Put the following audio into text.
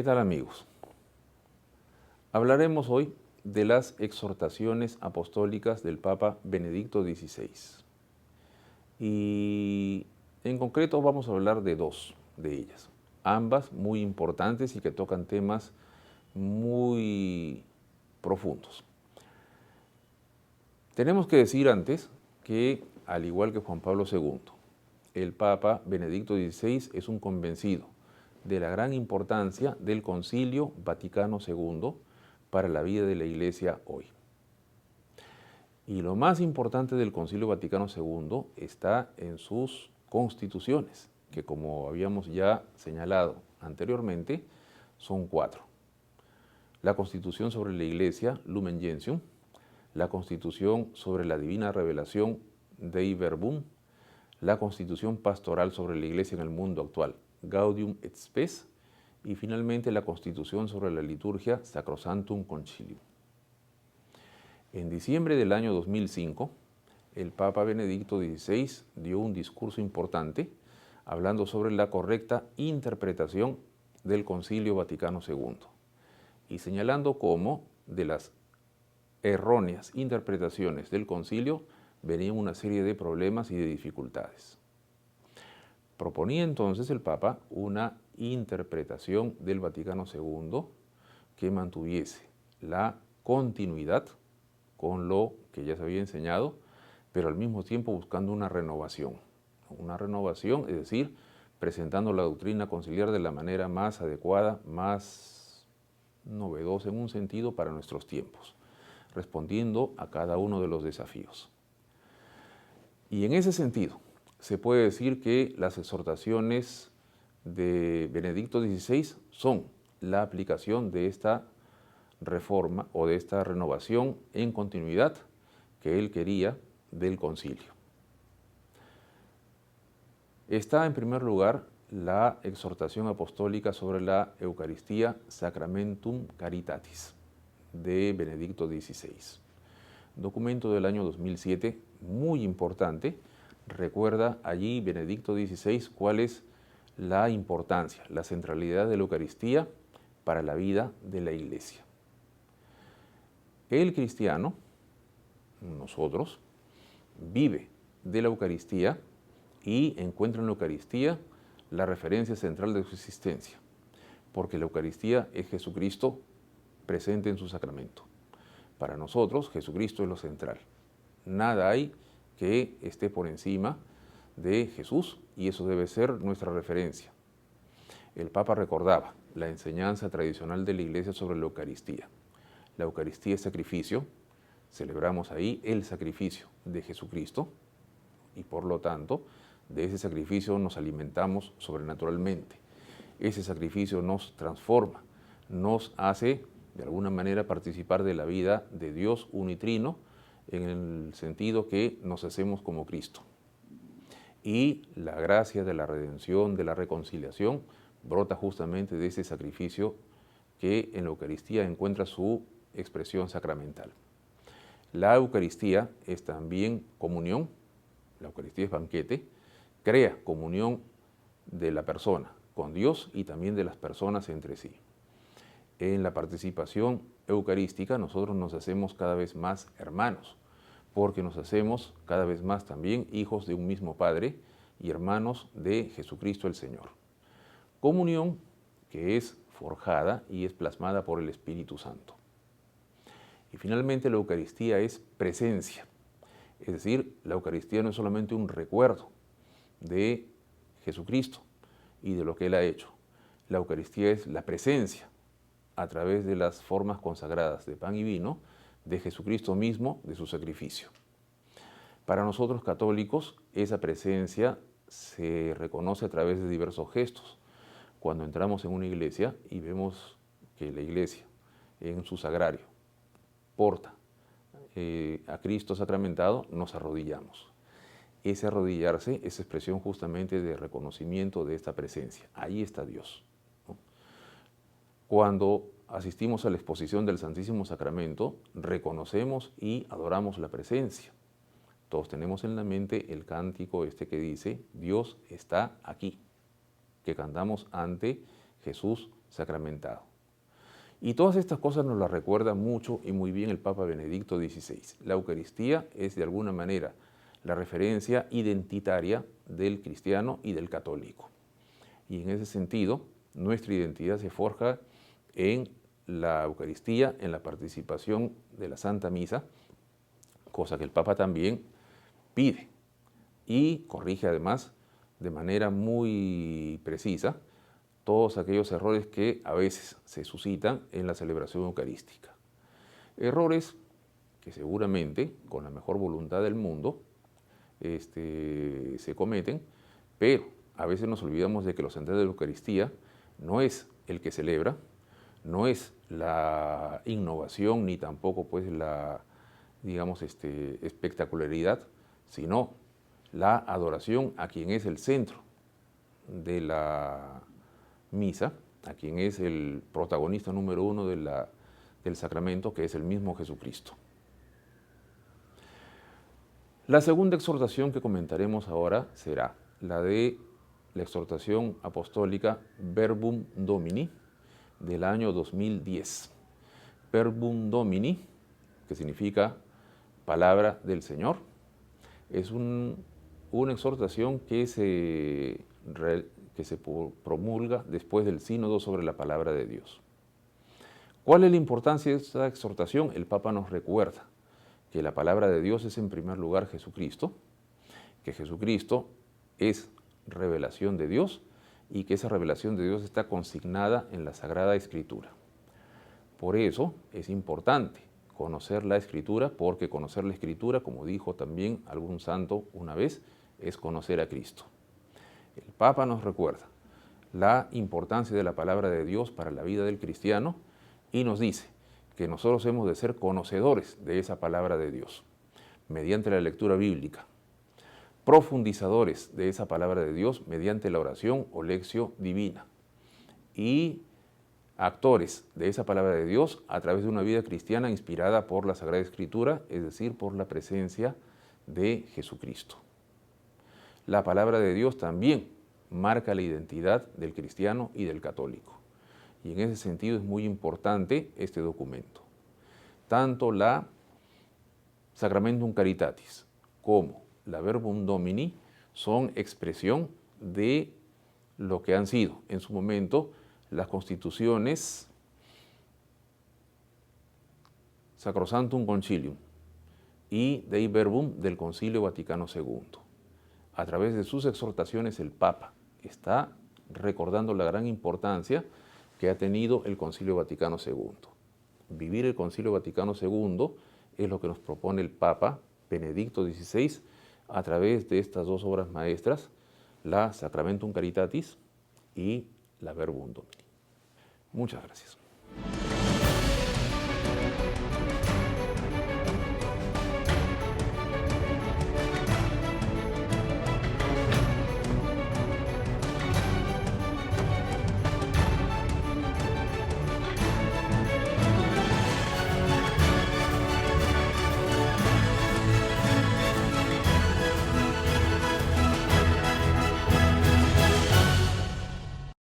¿Qué tal, amigos? Hablaremos hoy de las exhortaciones apostólicas del Papa Benedicto XVI. Y en concreto vamos a hablar de dos de ellas, ambas muy importantes y que tocan temas muy profundos. Tenemos que decir antes que, al igual que Juan Pablo II, el Papa Benedicto XVI es un convencido de la gran importancia del Concilio Vaticano II para la vida de la Iglesia hoy. Y lo más importante del Concilio Vaticano II está en sus constituciones, que como habíamos ya señalado anteriormente, son 4. La Constitución sobre la Iglesia, Lumen Gentium, la Constitución sobre la Divina Revelación, Dei Verbum, la Constitución Pastoral sobre la Iglesia en el mundo actual, Gaudium et Spes, y finalmente la Constitución sobre la Liturgia, Sacrosanctum Concilium. En diciembre del año 2005, el Papa Benedicto XVI dio un discurso importante hablando sobre la correcta interpretación del Concilio Vaticano II y señalando cómo de las erróneas interpretaciones del concilio venían una serie de problemas y de dificultades. Proponía entonces el Papa una interpretación del Vaticano II que mantuviese la continuidad con lo que ya se había enseñado, pero al mismo tiempo buscando una renovación. Una renovación, es decir, presentando la doctrina conciliar de la manera más adecuada, más novedosa en un sentido para nuestros tiempos, respondiendo a cada uno de los desafíos. Y en ese sentido, se puede decir que las exhortaciones de Benedicto XVI son la aplicación de esta reforma o de esta renovación en continuidad que él quería del concilio. Está en primer lugar la exhortación apostólica sobre la Eucaristía Sacramentum Caritatis de Benedicto XVI. Documento del año 2007, muy importante. Recuerda allí Benedicto XVI cuál es la importancia, la centralidad de la Eucaristía para la vida de la Iglesia. El cristiano, nosotros, vive de la Eucaristía y encuentra en la Eucaristía la referencia central de su existencia, porque la Eucaristía es Jesucristo presente en su sacramento. Para nosotros, Jesucristo es lo central. Nada hay que esté por encima de Jesús y eso debe ser nuestra referencia. El Papa recordaba la enseñanza tradicional de la Iglesia sobre la Eucaristía. La Eucaristía es sacrificio, celebramos ahí el sacrificio de Jesucristo y por lo tanto de ese sacrificio nos alimentamos sobrenaturalmente. Ese sacrificio nos transforma, nos hace de alguna manera participar de la vida de Dios unitrino en el sentido que nos hacemos como Cristo. Y la gracia de la redención, de la reconciliación, brota justamente de ese sacrificio que en la Eucaristía encuentra su expresión sacramental. La Eucaristía es también comunión, la Eucaristía es banquete, crea comunión de la persona con Dios y también de las personas entre sí. En la participación eucarística nosotros nos hacemos cada vez más hermanos, porque nos hacemos cada vez más también hijos de un mismo Padre y hermanos de Jesucristo el Señor. Comunión que es forjada y es plasmada por el Espíritu Santo. Y finalmente la Eucaristía es presencia, es decir, la Eucaristía no es solamente un recuerdo de Jesucristo y de lo que Él ha hecho. La Eucaristía es la presencia a través de las formas consagradas de pan y vino de Jesucristo mismo, de su sacrificio. Para nosotros católicos, esa presencia se reconoce a través de diversos gestos. Cuando entramos en una iglesia y vemos que la iglesia en su sagrario porta a Cristo sacramentado, nos arrodillamos. Ese arrodillarse es expresión justamente de reconocimiento de esta presencia. Ahí está Dios, ¿no? Cuando asistimos a la exposición del Santísimo Sacramento, reconocemos y adoramos la presencia. Todos tenemos en la mente el cántico este que dice, Dios está aquí, que cantamos ante Jesús sacramentado. Y todas estas cosas nos las recuerda mucho y muy bien el Papa Benedicto XVI. La Eucaristía es de alguna manera la referencia identitaria del cristiano y del católico. Y en ese sentido, nuestra identidad se forja en la Eucaristía, en la participación de la Santa Misa, cosa que el Papa también pide y corrige además de manera muy precisa todos aquellos errores que a veces se suscitan en la celebración eucarística. Errores que seguramente, con la mejor voluntad del mundo, se cometen, pero a veces nos olvidamos de que lo central de la Eucaristía no es el que celebra, no es la innovación ni tampoco pues la, digamos, espectacularidad, sino la adoración a quien es el centro de la misa, a quien es el protagonista número uno del sacramento, que es el mismo Jesucristo. La segunda exhortación que comentaremos ahora será la de la exhortación apostólica Verbum Domini del año 2010. Verbum Domini, que significa palabra del Señor, es una exhortación que se promulga después del sínodo sobre la palabra de Dios. ¿Cuál es la importancia de esta exhortación? El Papa nos recuerda que la palabra de Dios es en primer lugar Jesucristo, que Jesucristo es revelación de Dios y que esa revelación de Dios está consignada en la Sagrada Escritura. Por eso es importante conocer la Escritura, porque conocer la Escritura, como dijo también algún santo una vez, es conocer a Cristo. El Papa nos recuerda la importancia de la palabra de Dios para la vida del cristiano y nos dice que nosotros hemos de ser conocedores de esa palabra de Dios mediante la lectura bíblica, profundizadores de esa palabra de Dios mediante la oración o lección divina y actores de esa palabra de Dios a través de una vida cristiana inspirada por la Sagrada Escritura, es decir, por la presencia de Jesucristo. La palabra de Dios también marca la identidad del cristiano y del católico. Y en ese sentido es muy importante este documento. Tanto la Sacramentum Caritatis como la Verbum Domini son expresión de lo que han sido en su momento las constituciones Sacrosanctum Concilium y Dei Verbum del Concilio Vaticano II. A través de sus exhortaciones el Papa está recordando la gran importancia que ha tenido el Concilio Vaticano II. Vivir el Concilio Vaticano II es lo que nos propone el Papa Benedicto XVI a través de estas dos obras maestras, la Sacramentum Caritatis y la Verbum Domini. Muchas gracias.